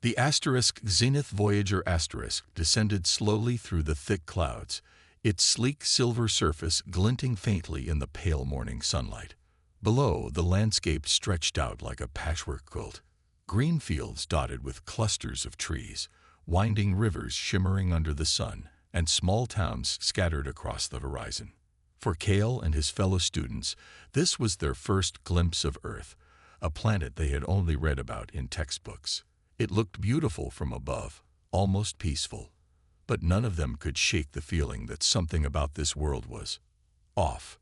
The Zenith Voyager descended slowly through the thick clouds, its sleek silver surface glinting faintly in the pale morning sunlight. Below, the landscape stretched out like a patchwork quilt. Green fields dotted with clusters of trees, winding rivers shimmering under the sun, and small towns scattered across the horizon. For Kale and his fellow students, this was their first glimpse of Earth, a planet they had only read about in textbooks. It looked beautiful from above, almost peaceful, but none of them could shake the feeling that something about this world was off.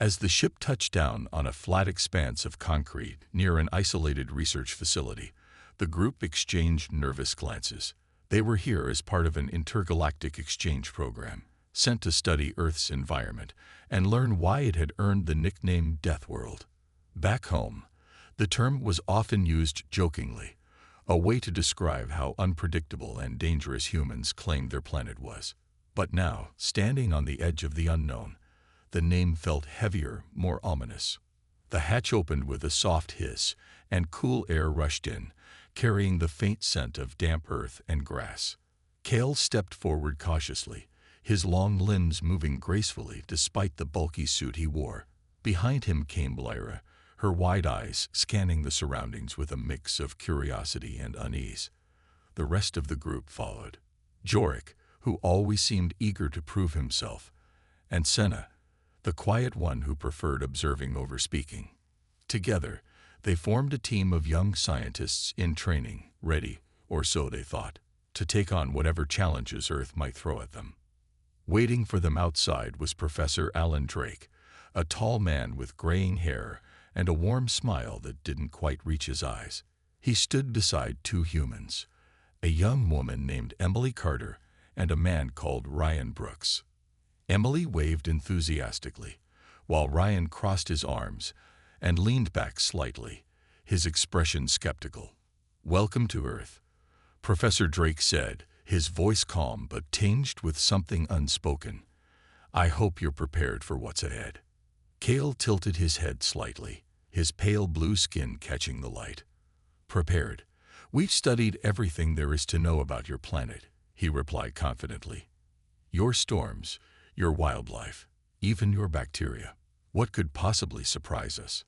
As the ship touched down on a flat expanse of concrete near an isolated research facility, the group exchanged nervous glances. They were here as part of an intergalactic exchange program, sent to study Earth's environment and learn why it had earned the nickname Deathworld. Back home, the term was often used jokingly, a way to describe how unpredictable and dangerous humans claimed their planet was. But now, standing on the edge of the unknown, the name felt heavier, more ominous. The hatch opened with a soft hiss, and cool air rushed in, carrying the faint scent of damp earth and grass. Kale stepped forward cautiously, his long limbs moving gracefully despite the bulky suit he wore. Behind him came Lyra, her wide eyes scanning the surroundings with a mix of curiosity and unease. The rest of the group followed. Jorik, who always seemed eager to prove himself, and Senna, the quiet one who preferred observing over speaking. Together, they formed a team of young scientists in training, ready, or so they thought, to take on whatever challenges Earth might throw at them. Waiting for them outside was Professor Alan Drake, a tall man with graying hair and a warm smile that didn't quite reach his eyes. He stood beside two humans, a young woman named Emily Carter and a man called Ryan Brooks. Emily waved enthusiastically, while Ryan crossed his arms and leaned back slightly, his expression skeptical. "Welcome to Earth," Professor Drake said, his voice calm but tinged with something unspoken. "I hope you're prepared for what's ahead." Kale tilted his head slightly, his pale blue skin catching the light. "Prepared. We've studied everything there is to know about your planet," he replied confidently. "Your storms, your wildlife, even your bacteria. What could possibly surprise us?"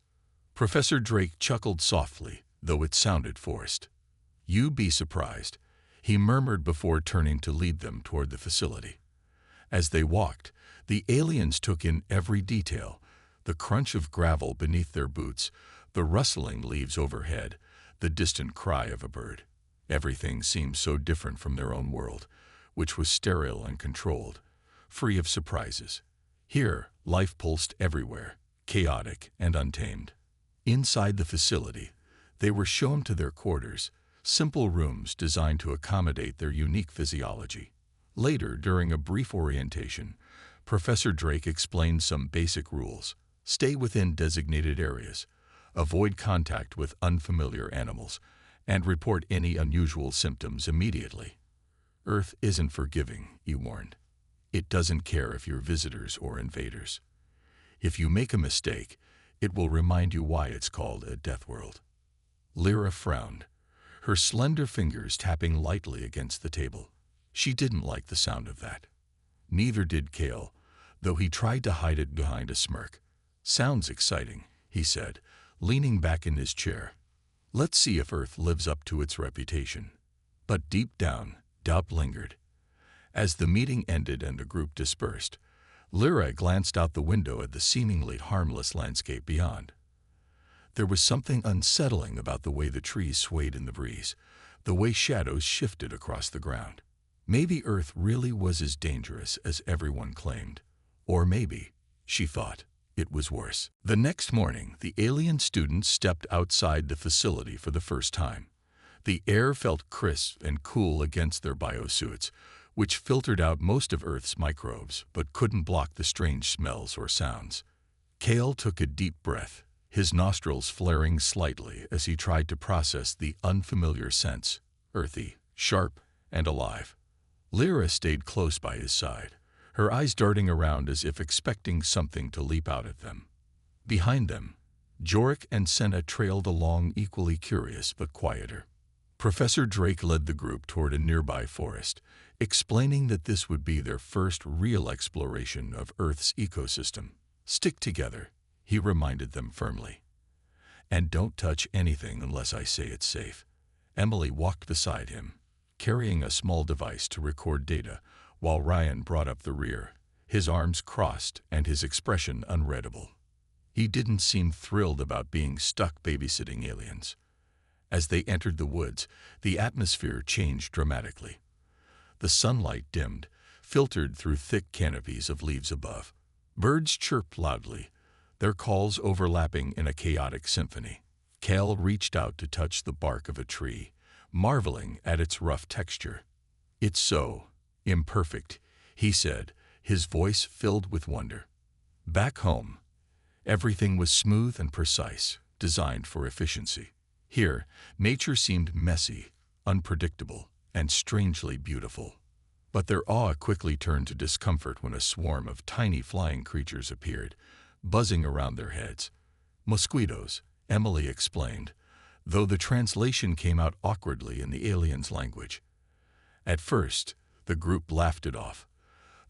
Professor Drake chuckled softly, though it sounded forced. "You be surprised," he murmured before turning to lead them toward the facility. As they walked, the aliens took in every detail: the crunch of gravel beneath their boots, the rustling leaves overhead, the distant cry of a bird. Everything seemed so different from their own world, which was sterile and controlled, free of surprises. Here, life pulsed everywhere, chaotic and untamed. Inside the facility, they were shown to their quarters, simple rooms designed to accommodate their unique physiology. Later, during a brief orientation, Professor Drake explained some basic rules. Stay within designated areas, avoid contact with unfamiliar animals, and report any unusual symptoms immediately. Earth isn't forgiving, he warned. It doesn't care if you're visitors or invaders. If you make a mistake, it will remind you why it's called a death world. Lyra frowned, her slender fingers tapping lightly against the table. She didn't like the sound of that. Neither did Kale, though he tried to hide it behind a smirk. "Sounds exciting," he said, leaning back in his chair. "Let's see if Earth lives up to its reputation." But deep down, doubt lingered. As the meeting ended and the group dispersed, Lyra glanced out the window at the seemingly harmless landscape beyond. There was something unsettling about the way the trees swayed in the breeze, the way shadows shifted across the ground. Maybe Earth really was as dangerous as everyone claimed. Or maybe, she thought, it was worse. The next morning, the alien students stepped outside the facility for the first time. The air felt crisp and cool against their biosuits, which filtered out most of Earth's microbes but couldn't block the strange smells or sounds. Kale took a deep breath, his nostrils flaring slightly as he tried to process the unfamiliar scents, earthy, sharp, and alive. Lyra stayed close by his side, her eyes darting around as if expecting something to leap out at them. Behind them, Jorik and Senna trailed along, equally curious but quieter. Professor Drake led the group toward a nearby forest, explaining that this would be their first real exploration of Earth's ecosystem. "Stick together," he reminded them firmly. "And don't touch anything unless I say it's safe." Emily walked beside him, carrying a small device to record data, while Ryan brought up the rear, his arms crossed and his expression unreadable. He didn't seem thrilled about being stuck babysitting aliens. As they entered the woods, the atmosphere changed dramatically. The sunlight dimmed, filtered through thick canopies of leaves above. Birds chirped loudly, their calls overlapping in a chaotic symphony. Cal reached out to touch the bark of a tree, marveling at its rough texture. "It's so imperfect," he said, his voice filled with wonder. Back home, everything was smooth and precise, designed for efficiency. Here, nature seemed messy, unpredictable, and strangely beautiful. But their awe quickly turned to discomfort when a swarm of tiny flying creatures appeared, buzzing around their heads. "Mosquitoes," Emily explained, though the translation came out awkwardly in the aliens' language. At first, the group laughed it off,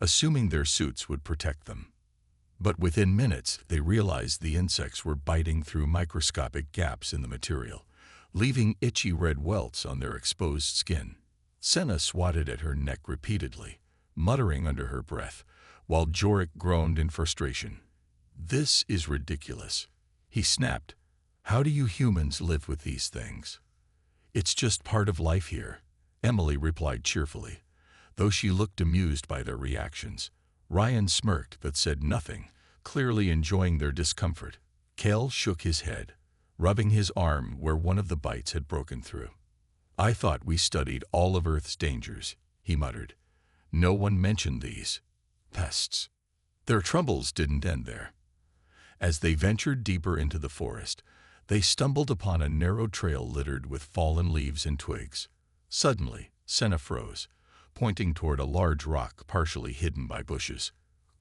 assuming their suits would protect them. But within minutes, they realized the insects were biting through microscopic gaps in the material, leaving itchy red welts on their exposed skin. Senna swatted at her neck repeatedly, muttering under her breath, while Jorik groaned in frustration. "This is ridiculous," he snapped. "How do you humans live with these things?" "It's just part of life here," Emily replied cheerfully, though she looked amused by their reactions. Ryan smirked but said nothing, clearly enjoying their discomfort. Kel shook his head, rubbing his arm where one of the bites had broken through. "I thought we studied all of Earth's dangers," he muttered. "No one mentioned these pests." Their troubles didn't end there. As they ventured deeper into the forest, they stumbled upon a narrow trail littered with fallen leaves and twigs. Suddenly, Senna froze, pointing toward a large rock partially hidden by bushes.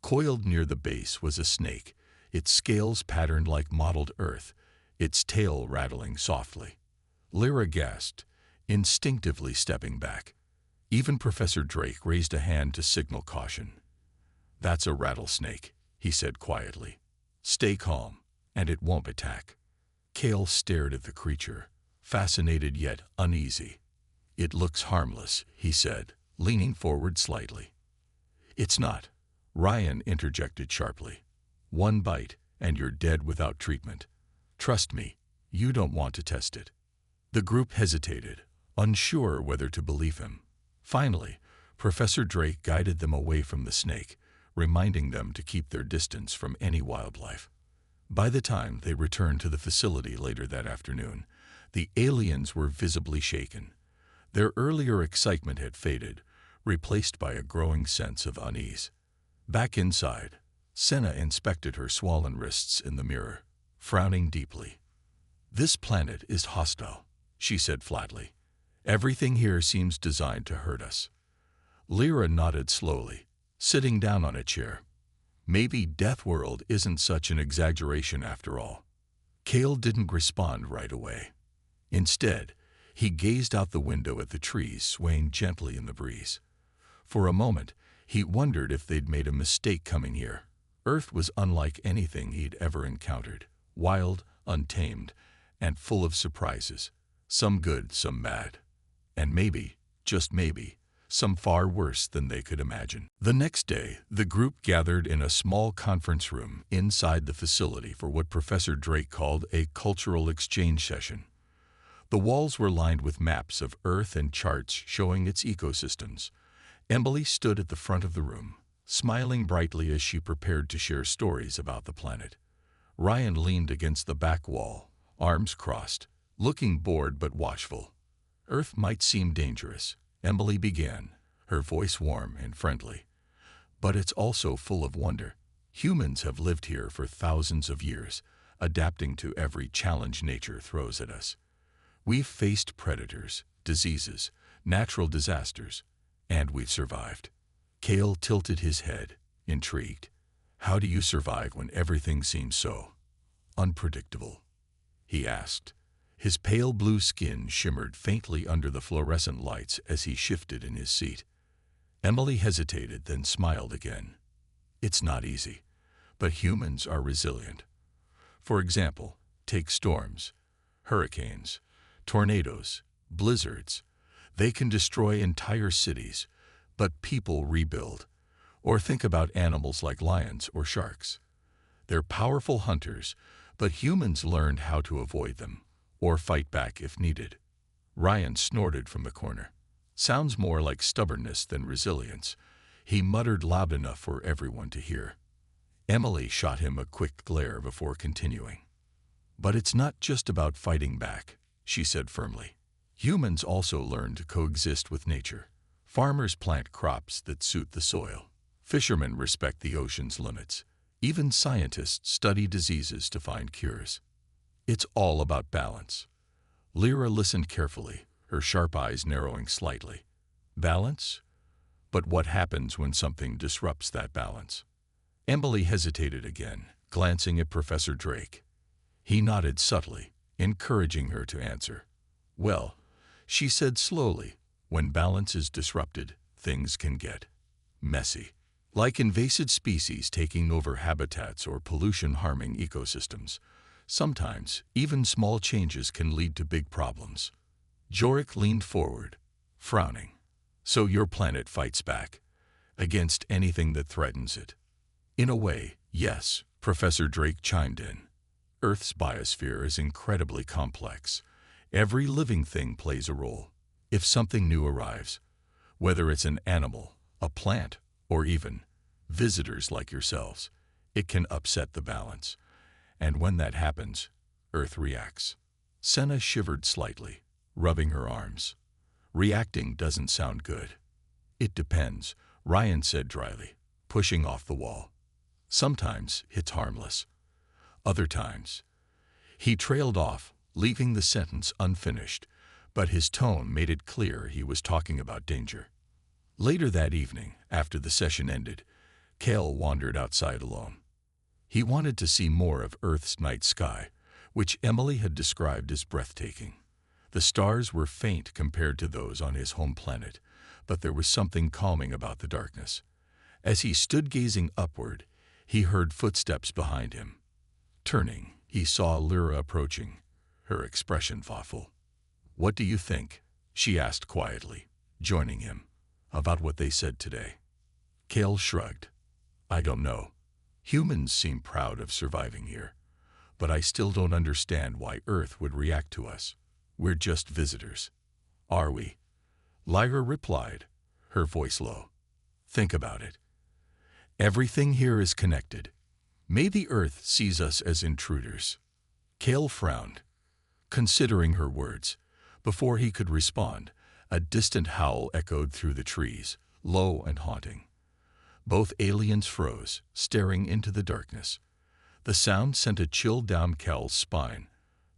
Coiled near the base was a snake, its scales patterned like mottled earth, its tail rattling softly. Lyra gasped, instinctively stepping back. Even Professor Drake raised a hand to signal caution. "That's a rattlesnake," he said quietly. "Stay calm, and it won't attack." Cale stared at the creature, fascinated yet uneasy. "It looks harmless," he said, leaning forward slightly. "It's not," Ryan interjected sharply. "One bite, and you're dead without treatment. Trust me, you don't want to test it." The group hesitated, unsure whether to believe him. Finally, Professor Drake guided them away from the snake, reminding them to keep their distance from any wildlife. By the time they returned to the facility later that afternoon, the aliens were visibly shaken. Their earlier excitement had faded, replaced by a growing sense of unease. Back inside, Senna inspected her swollen wrists in the mirror, frowning deeply. "This planet is hostile," she said flatly. "Everything here seems designed to hurt us." Lyra nodded slowly, sitting down on a chair. "Maybe Deathworld isn't such an exaggeration after all." Cale didn't respond right away. Instead, he gazed out the window at the trees swaying gently in the breeze. For a moment, he wondered if they'd made a mistake coming here. Earth was unlike anything he'd ever encountered, wild, untamed, and full of surprises, some good, some bad. And maybe, just maybe, some far worse than they could imagine. The next day, the group gathered in a small conference room inside the facility for what Professor Drake called a cultural exchange session. The walls were lined with maps of Earth and charts showing its ecosystems. Emily stood at the front of the room, smiling brightly as she prepared to share stories about the planet. Ryan leaned against the back wall, arms crossed, looking bored but watchful. "Earth might seem dangerous," Emily began, her voice warm and friendly. "But it's also full of wonder. Humans have lived here for thousands of years, adapting to every challenge nature throws at us. We've faced predators, diseases, natural disasters, and we've survived." Cale tilted his head, intrigued. "How do you survive when everything seems so unpredictable?" he asked, His pale blue skin shimmered faintly under the fluorescent lights as he shifted in his seat. Emily hesitated, then smiled again. It's not easy, but humans are resilient. For example, take storms, hurricanes, tornadoes, blizzards. They can destroy entire cities, but people rebuild. Or think about animals like lions or sharks. They're powerful hunters, but humans learned how to avoid them, or fight back if needed. Ryan snorted from the corner. Sounds more like stubbornness than resilience. He muttered loud enough for everyone to hear. Emily shot him a quick glare before continuing. But it's not just about fighting back, she said firmly. Humans also learn to coexist with nature. Farmers plant crops that suit the soil. Fishermen respect the ocean's limits. Even scientists study diseases to find cures. It's all about balance. Lyra listened carefully, her sharp eyes narrowing slightly. Balance? But what happens when something disrupts that balance? Emily hesitated again, glancing at Professor Drake. He nodded subtly, encouraging her to answer. Well, she said slowly, when balance is disrupted, things can get messy. Like invasive species taking over habitats or pollution harming ecosystems. Sometimes, even small changes can lead to big problems. Jorik leaned forward, frowning. So your planet fights back against anything that threatens it? In a way, yes, Professor Drake chimed in. Earth's biosphere is incredibly complex. Every living thing plays a role. If something new arrives, whether it's an animal, a plant, or even visitors like yourselves, it can upset the balance. And when that happens, Earth reacts. Senna shivered slightly, rubbing her arms. Reacting doesn't sound good. It depends, Ryan said dryly, pushing off the wall. Sometimes it's harmless. Other times. He trailed off, leaving the sentence unfinished, but his tone made it clear he was talking about danger. Later that evening, after the session ended, Cale wandered outside alone. He wanted to see more of Earth's night sky, which Emily had described as breathtaking. The stars were faint compared to those on his home planet, but there was something calming about the darkness. As he stood gazing upward, he heard footsteps behind him. Turning, he saw Lyra approaching, her expression thoughtful. What do you think? She asked quietly, joining him. About what they said today. Cale shrugged. I don't know. Humans seem proud of surviving here, but I still don't understand why Earth would react to us. We're just visitors. Are we? Lyra replied, her voice low. Think about it. Everything here is connected. Maybe Earth sees us as intruders. Cale frowned, considering her words. Before he could respond, a distant howl echoed through the trees, low and haunting. Both aliens froze, staring into the darkness. The sound sent a chill down Cale's spine,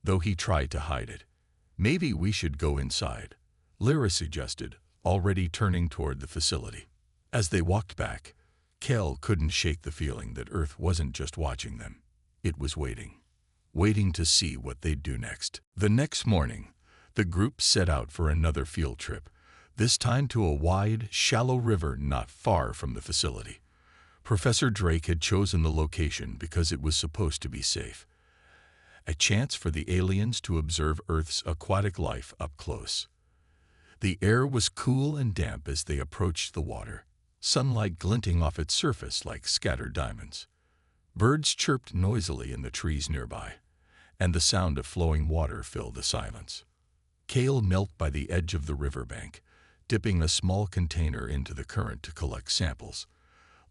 though he tried to hide it. Maybe we should go inside, Lyra suggested, already turning toward the facility. As they walked back, Cale couldn't shake the feeling that Earth wasn't just watching them. It was waiting to see what they'd do next. The next morning, the group set out for another field trip, this time to a wide, shallow river not far from the facility. Professor Drake had chosen the location because it was supposed to be safe. A chance for the aliens to observe Earth's aquatic life up close. The air was cool and damp as they approached the water, sunlight glinting off its surface like scattered diamonds. Birds chirped noisily in the trees nearby, and the sound of flowing water filled the silence. Cale knelt by the edge of the riverbank, dipping a small container into the current to collect samples.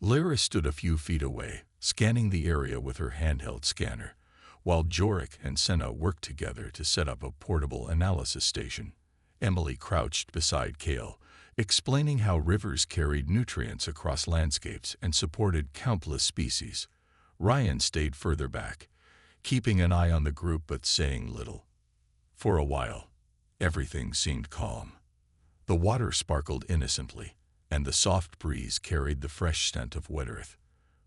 Lyra stood a few feet away, scanning the area with her handheld scanner, while Jorik and Senna worked together to set up a portable analysis station. Emily crouched beside Cale, explaining how rivers carried nutrients across landscapes and supported countless species. Ryan stayed further back, keeping an eye on the group but saying little. For a while, everything seemed calm. The water sparkled innocently, and the soft breeze carried the fresh scent of wet earth.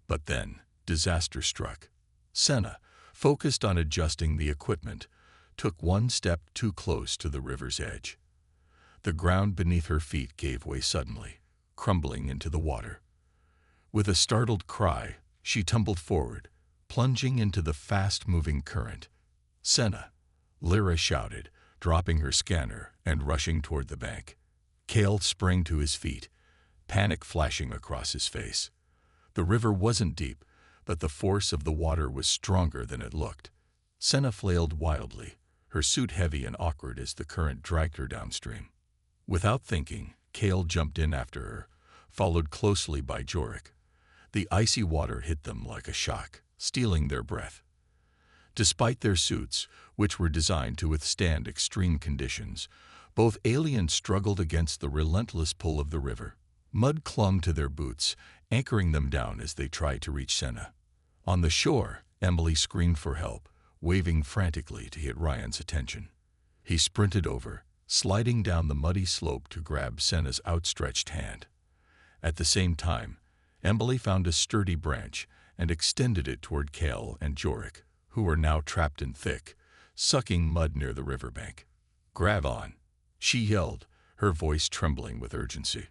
But then, disaster struck. Senna, focused on adjusting the equipment, took one step too close to the river's edge. The ground beneath her feet gave way suddenly, crumbling into the water. With a startled cry, she tumbled forward, plunging into the fast-moving current. "Senna!" Lyra shouted, dropping her scanner and rushing toward the bank. Cale sprang to his feet, panic flashing across his face. The river wasn't deep, but the force of the water was stronger than it looked. Senna flailed wildly, her suit heavy and awkward as the current dragged her downstream. Without thinking, Cale jumped in after her, followed closely by Jorik. The icy water hit them like a shock, stealing their breath. Despite their suits, which were designed to withstand extreme conditions, both aliens struggled against the relentless pull of the river. Mud clung to their boots, anchoring them down as they tried to reach Senna. On the shore, Emily screamed for help, waving frantically to get Ryan's attention. He sprinted over, sliding down the muddy slope to grab Senna's outstretched hand. At the same time, Emily found a sturdy branch and extended it toward Cale and Jorik, who were now trapped in thick, sucking mud near the riverbank. "Grab on," she yelled, her voice trembling with urgency.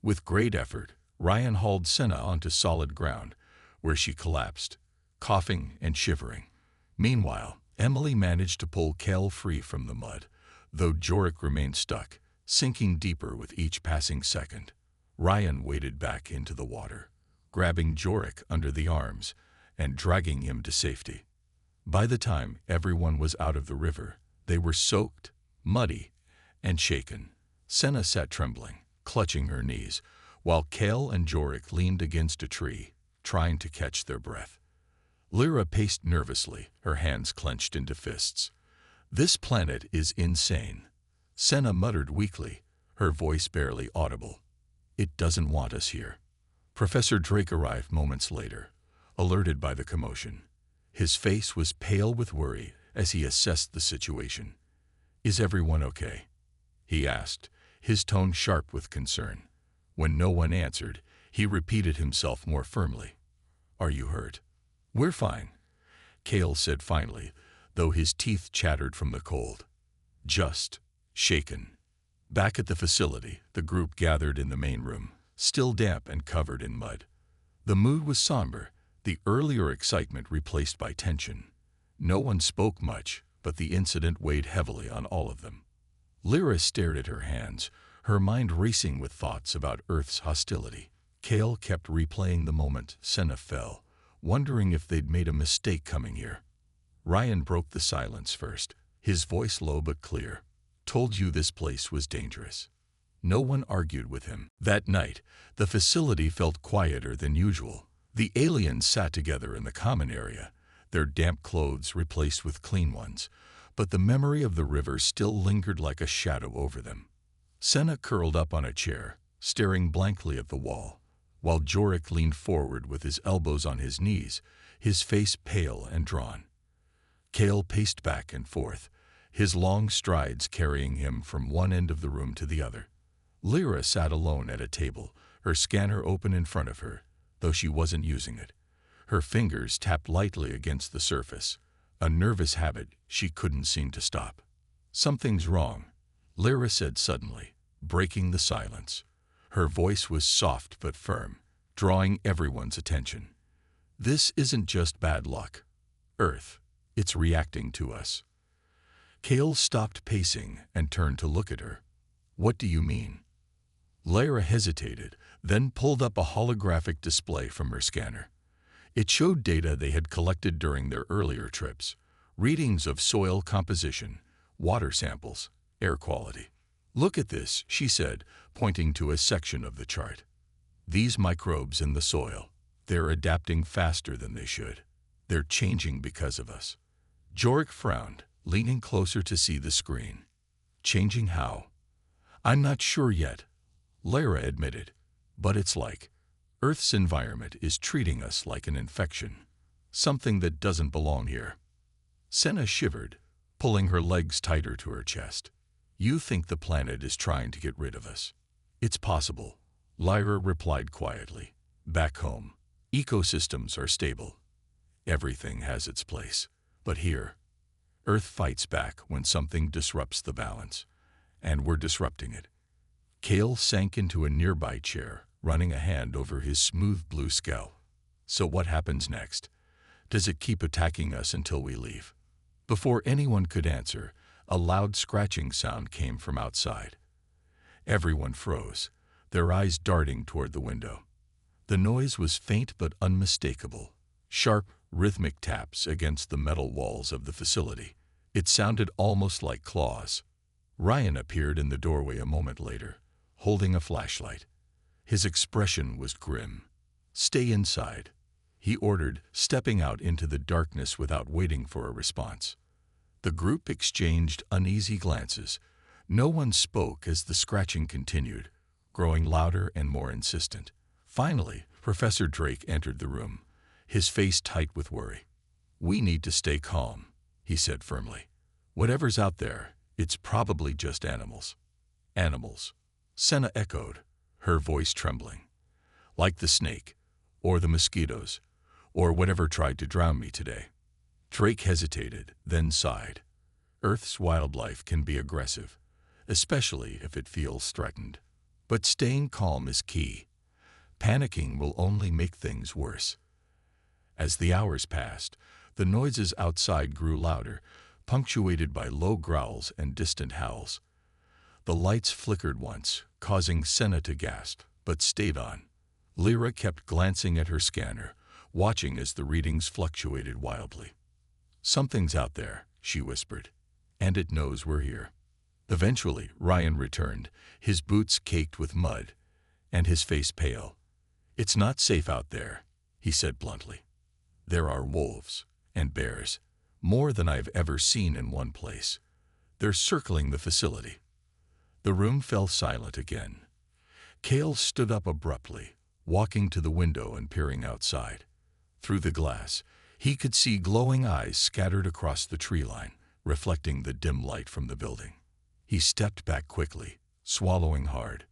With great effort, Ryan hauled Senna onto solid ground, where she collapsed, coughing and shivering. Meanwhile, Emily managed to pull Cale free from the mud, though Jorik remained stuck, sinking deeper with each passing second. Ryan waded back into the water, grabbing Jorik under the arms and dragging him to safety. By the time everyone was out of the river, they were soaked, muddy, and shaken. Senna sat trembling, clutching her knees, while Cale and Jorik leaned against a tree, trying to catch their breath. Lyra paced nervously, her hands clenched into fists. "This planet is insane," Senna muttered weakly, her voice barely audible. "It doesn't want us here." Professor Drake arrived moments later, alerted by the commotion. His face was pale with worry as he assessed the situation. "Is everyone okay?" he asked, his tone sharp with concern. When no one answered, he repeated himself more firmly. "Are you hurt?" "We're fine," Cale said finally, though his teeth chattered from the cold. "Just shaken." Back at the facility, the group gathered in the main room, still damp and covered in mud. The mood was somber, the earlier excitement replaced by tension. No one spoke much, but the incident weighed heavily on all of them. Lyra stared at her hands, her mind racing with thoughts about Earth's hostility. Cale kept replaying the moment Senna fell, wondering if they'd made a mistake coming here. Ryan broke the silence first, his voice low but clear. "Told you this place was dangerous." No one argued with him. That night, the facility felt quieter than usual. The aliens sat together in the common area, their damp clothes replaced with clean ones, but the memory of the river still lingered like a shadow over them. Senna curled up on a chair, staring blankly at the wall, while Jorik leaned forward with his elbows on his knees, his face pale and drawn. Cale paced back and forth, his long strides carrying him from one end of the room to the other. Lyra sat alone at a table, her scanner open in front of her, though she wasn't using it. Her fingers tapped lightly against the surface, a nervous habit she couldn't seem to stop. "Something's wrong," Lyra said suddenly, breaking the silence. Her voice was soft but firm, drawing everyone's attention. "This isn't just bad luck. Earth, it's reacting to us." Cale stopped pacing and turned to look at her. "What do you mean?" Lyra hesitated, then pulled up a holographic display from her scanner. It showed data they had collected during their earlier trips, readings of soil composition, water samples, air quality. "Look at this," she said, pointing to a section of the chart. "These microbes in the soil, they're adapting faster than they should. They're changing because of us." Jorik frowned, leaning closer to see the screen. "Changing how?" "I'm not sure yet," Lyra admitted, "but it's like Earth's environment is treating us like an infection, something that doesn't belong here." Senna shivered, pulling her legs tighter to her chest. "You think the planet is trying to get rid of us?" "It's possible," Lyra replied quietly. "Back home, ecosystems are stable. Everything has its place. But here, Earth fights back when something disrupts the balance, and we're disrupting it. Kale sank into a nearby chair, running a hand over his smooth blue scalp. So what happens next? Does it keep attacking us until we leave? Before anyone could answer, a loud scratching sound came from outside. Everyone froze, their eyes darting toward the window. The noise was faint but unmistakable, sharp, rhythmic taps against the metal walls of the facility. It sounded almost like claws. Ryan appeared in the doorway a moment later, holding a flashlight. His expression was grim. "Stay inside," he ordered, stepping out into the darkness without waiting for a response. The group exchanged uneasy glances. No one spoke as the scratching continued, growing louder and more insistent. Finally, Professor Drake entered the room, his face tight with worry. "We need to stay calm," he said firmly. "Whatever's out there, it's probably just animals." "Animals," Senna echoed, her voice trembling. "Like the snake, or the mosquitoes, or whatever tried to drown me today." Drake hesitated, then sighed. Earth's wildlife can be aggressive, especially if it feels threatened. But staying calm is key. Panicking will only make things worse. As the hours passed, the noises outside grew louder, punctuated by low growls and distant howls. The lights flickered once, causing Senna to gasp, but stayed on. Lyra kept glancing at her scanner, watching as the readings fluctuated wildly. "Something's out there," she whispered, "and it knows we're here." Eventually, Ryan returned, his boots caked with mud, and his face pale. "It's not safe out there," he said bluntly. "There are wolves and bears, more than I've ever seen in one place. They're circling the facility." The room fell silent again. Kale stood up abruptly, walking to the window and peering outside. Through the glass, he could see glowing eyes scattered across the tree line, reflecting the dim light from the building. He stepped back quickly, swallowing hard.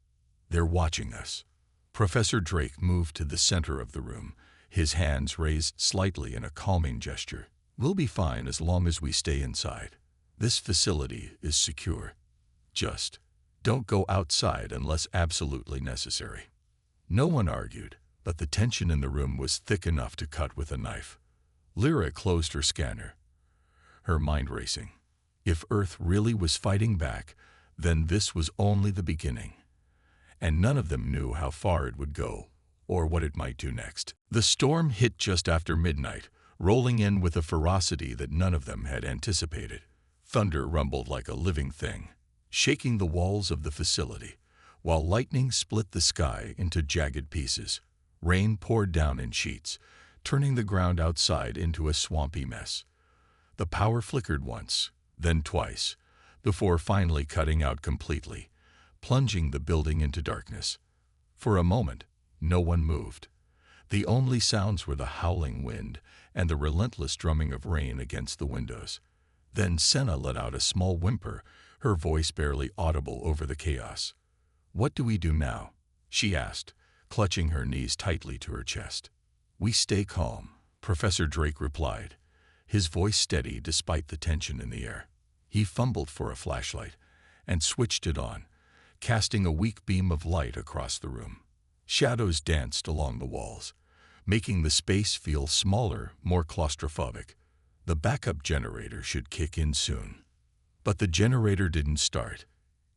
"They're watching us." Professor Drake moved to the center of the room, his hands raised slightly in a calming gesture. "We'll be fine as long as we stay inside. This facility is secure. Just don't go outside unless absolutely necessary." No one argued, but the tension in the room was thick enough to cut with a knife. Lyra closed her scanner, her mind racing. If Earth really was fighting back, then this was only the beginning. And none of them knew how far it would go, or what it might do next. The storm hit just after midnight, rolling in with a ferocity that none of them had anticipated. Thunder rumbled like a living thing, shaking the walls of the facility, while lightning split the sky into jagged pieces. Rain poured down in sheets, turning the ground outside into a swampy mess. The power flickered once, then twice, before finally cutting out completely, plunging the building into darkness. For a moment, no one moved. The only sounds were the howling wind and the relentless drumming of rain against the windows. Then Senna let out a small whimper, her voice barely audible over the chaos. "What do we do now?" she asked, clutching her knees tightly to her chest. "We stay calm," Professor Drake replied, his voice steady despite the tension in the air. He fumbled for a flashlight and switched it on, casting a weak beam of light across the room. Shadows danced along the walls, making the space feel smaller, more claustrophobic. The backup generator should kick in soon. But the generator didn't start.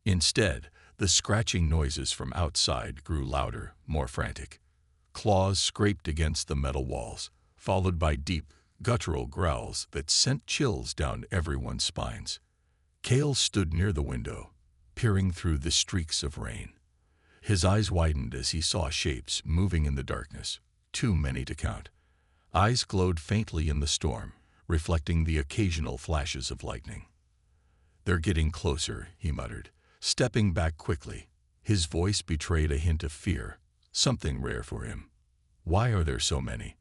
Instead, the scratching noises from outside grew louder, more frantic. Claws scraped against the metal walls, followed by deep, guttural growls that sent chills down everyone's spines. Kale stood near the window, peering through the streaks of rain. His eyes widened as he saw shapes moving in the darkness, too many to count. Eyes glowed faintly in the storm, reflecting the occasional flashes of lightning. "They're getting closer," he muttered, stepping back quickly. His voice betrayed a hint of fear, something rare for him. "Why are there so many?"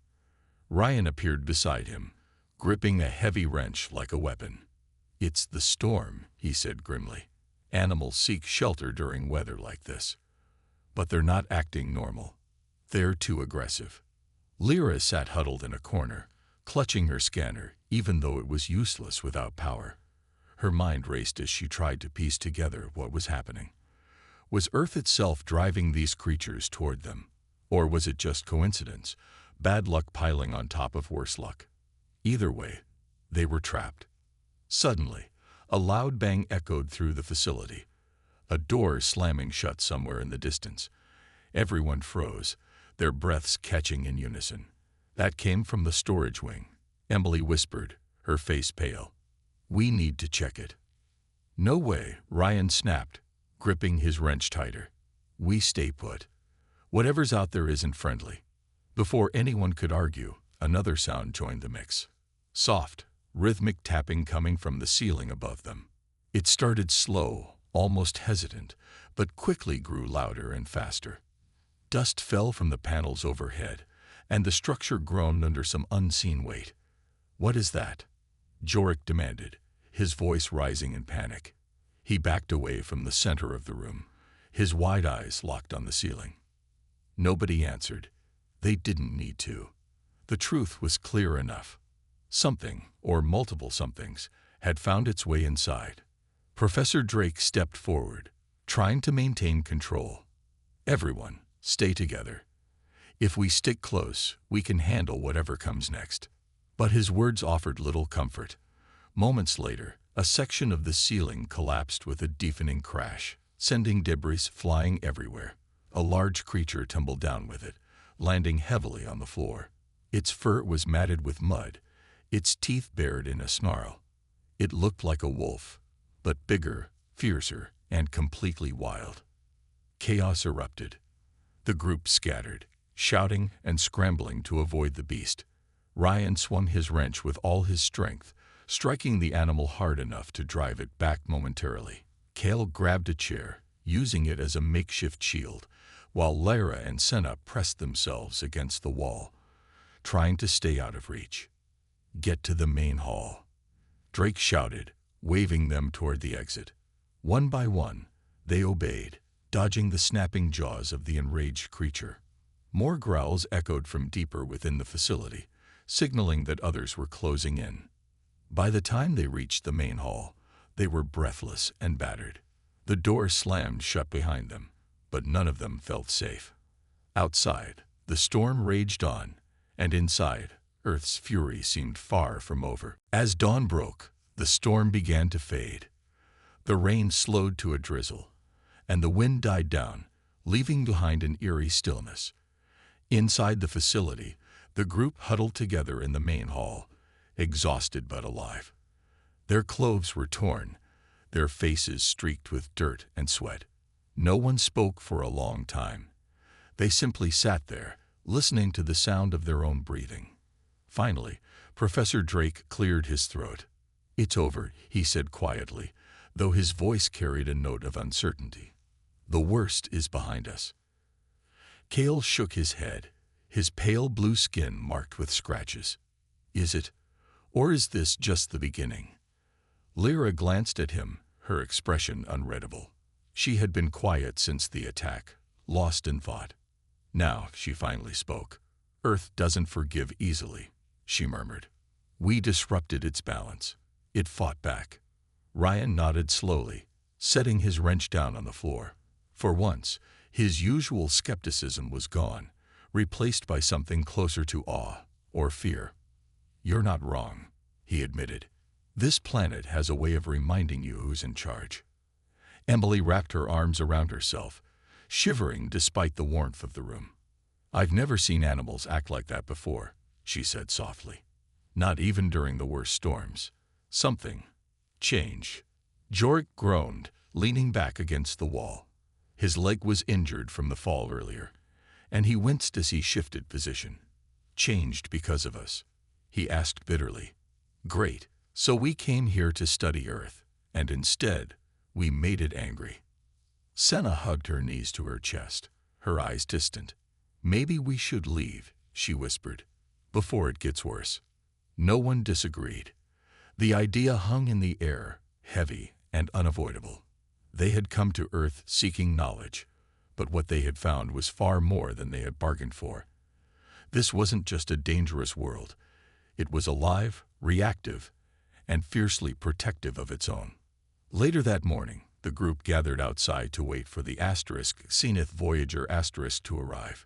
Ryan appeared beside him, gripping a heavy wrench like a weapon. "It's the storm," he said grimly. "Animals seek shelter during weather like this. But they're not acting normal. They're too aggressive." Lyra sat huddled in a corner, clutching her scanner, even though it was useless without power. Her mind raced as she tried to piece together what was happening. Was Earth itself driving these creatures toward them? Or was it just coincidence, bad luck piling on top of worse luck? Either way, they were trapped. Suddenly, a loud bang echoed through the facility, a door slamming shut somewhere in the distance. Everyone froze, their breaths catching in unison. That came from the storage wing, Emily whispered, her face pale. "We need to check it." "No way," Ryan snapped, gripping his wrench tighter. "We stay put. Whatever's out there isn't friendly." Before anyone could argue, another sound joined the mix. Soft, rhythmic tapping coming from the ceiling above them. It started slow, almost hesitant, but quickly grew louder and faster. Dust fell from the panels overhead, and the structure groaned under some unseen weight. "What is that?" Jorik demanded, his voice rising in panic. He backed away from the center of the room, his wide eyes locked on the ceiling. Nobody answered. They didn't need to. The truth was clear enough. Something, or multiple somethings, had found its way inside. Professor Drake stepped forward, trying to maintain control. "Everyone, stay together. If we stick close, we can handle whatever comes next." But his words offered little comfort. Moments later, a section of the ceiling collapsed with a deafening crash, sending debris flying everywhere. A large creature tumbled down with it, landing heavily on the floor. Its fur was matted with mud, its teeth bared in a snarl. It looked like a wolf, but bigger, fiercer, and completely wild. Chaos erupted. The group scattered, shouting and scrambling to avoid the beast. Ryan swung his wrench with all his strength, striking the animal hard enough to drive it back momentarily. Kale grabbed a chair, using it as a makeshift shield, while Lyra and Senna pressed themselves against the wall, trying to stay out of reach. "Get to the main hall," Drake shouted, waving them toward the exit. One by one, they obeyed, dodging the snapping jaws of the enraged creature. More growls echoed from deeper within the facility, signaling that others were closing in. By the time they reached the main hall, they were breathless and battered. The door slammed shut behind them, but none of them felt safe. Outside, the storm raged on, and inside, Earth's fury seemed far from over. As dawn broke, the storm began to fade. The rain slowed to a drizzle, and the wind died down, leaving behind an eerie stillness. Inside the facility, the group huddled together in the main hall, exhausted but alive. Their clothes were torn, their faces streaked with dirt and sweat. No one spoke for a long time. They simply sat there, listening to the sound of their own breathing. Finally, Professor Drake cleared his throat. "It's over," he said quietly, though his voice carried a note of uncertainty. "The worst is behind us." Kale shook his head, his pale blue skin marked with scratches. "Is it? Or is this just the beginning?" Lyra glanced at him, her expression unreadable. She had been quiet since the attack, lost in thought. Now she finally spoke. "Earth doesn't forgive easily," she murmured. "We disrupted its balance. It fought back." Ryan nodded slowly, setting his wrench down on the floor. For once, his usual skepticism was gone, replaced by something closer to awe or fear. "You're not wrong," he admitted. "This planet has a way of reminding you who's in charge." Emily wrapped her arms around herself, shivering despite the warmth of the room. "I've never seen animals act like that before," she said softly. "Not even during the worst storms. Something changed." Jorik groaned, leaning back against the wall. His leg was injured from the fall earlier, and he winced as he shifted position. "Changed because of us?" he asked bitterly. "Great. So we came here to study Earth, and instead, we made it angry." Senna hugged her knees to her chest, her eyes distant. "Maybe we should leave," she whispered, "before it gets worse." No one disagreed. The idea hung in the air, heavy and unavoidable. They had come to Earth seeking knowledge, but what they had found was far more than they had bargained for. This wasn't just a dangerous world. It was alive, reactive, and fiercely protective of its own. Later that morning, the group gathered outside to wait for the Zenith Voyager to arrive.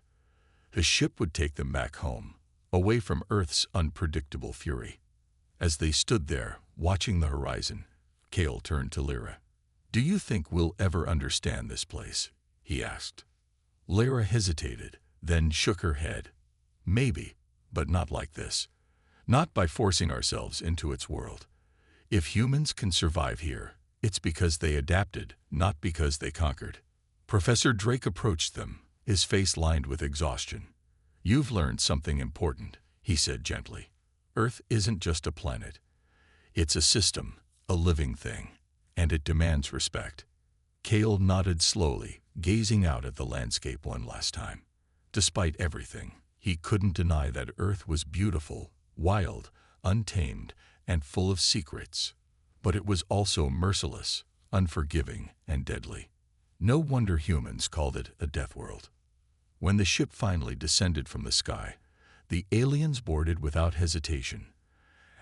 The ship would take them back home, away from Earth's unpredictable fury. As they stood there, watching the horizon, Kale turned to Lyra. "Do you think we'll ever understand this place?" he asked. Lyra hesitated, then shook her head. "Maybe, but not like this. Not by forcing ourselves into its world. If humans can survive here, it's because they adapted, not because they conquered." Professor Drake approached them, his face lined with exhaustion. "You've learned something important," he said gently. "Earth isn't just a planet. It's a system, a living thing, and it demands respect." Kale nodded slowly, gazing out at the landscape one last time. Despite everything, he couldn't deny that Earth was beautiful, wild, untamed, and full of secrets. But it was also merciless, unforgiving, and deadly. No wonder humans called it a Deathworld. When the ship finally descended from the sky, the aliens boarded without hesitation.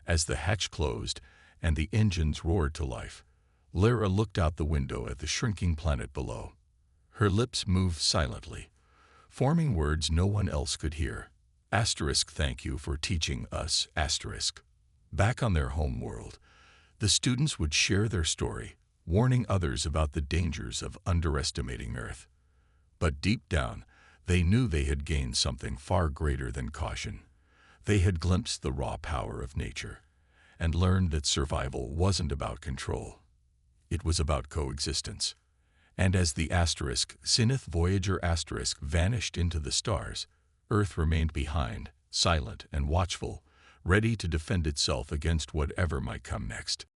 As the hatch closed and the engines roared to life, Lyra looked out the window at the shrinking planet below. Her lips moved silently, forming words no one else could hear. Thank you for teaching us, Back on their home world, the students would share their story, warning others about the dangers of underestimating Earth. But deep down, they knew they had gained something far greater than caution. They had glimpsed the raw power of nature and learned that survival wasn't about control. It was about coexistence. And as the Zenith Voyager vanished into the stars, Earth remained behind, silent and watchful, ready to defend itself against whatever might come next.